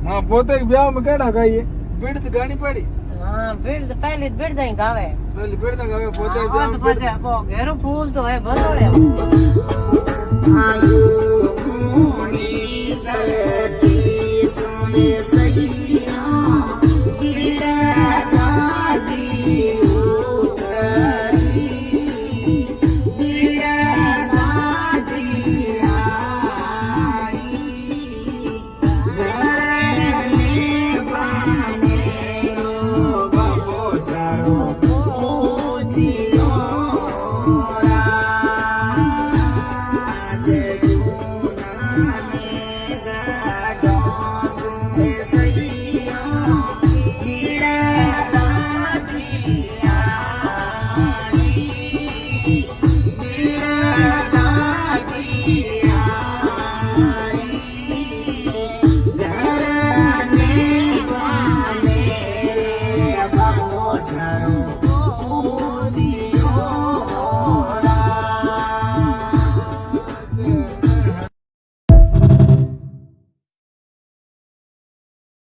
हाँ पोते ब्याह में केड़ा गाई है बीड़ तो गानी पड़ी हाँ भीड़ तो पहले भीड़ नहीं गावे पहले बीड़ ना गावे पोते हाँ, ब्याह और में तो पता है, वो घेरो फूल तो है बदोड़े Saru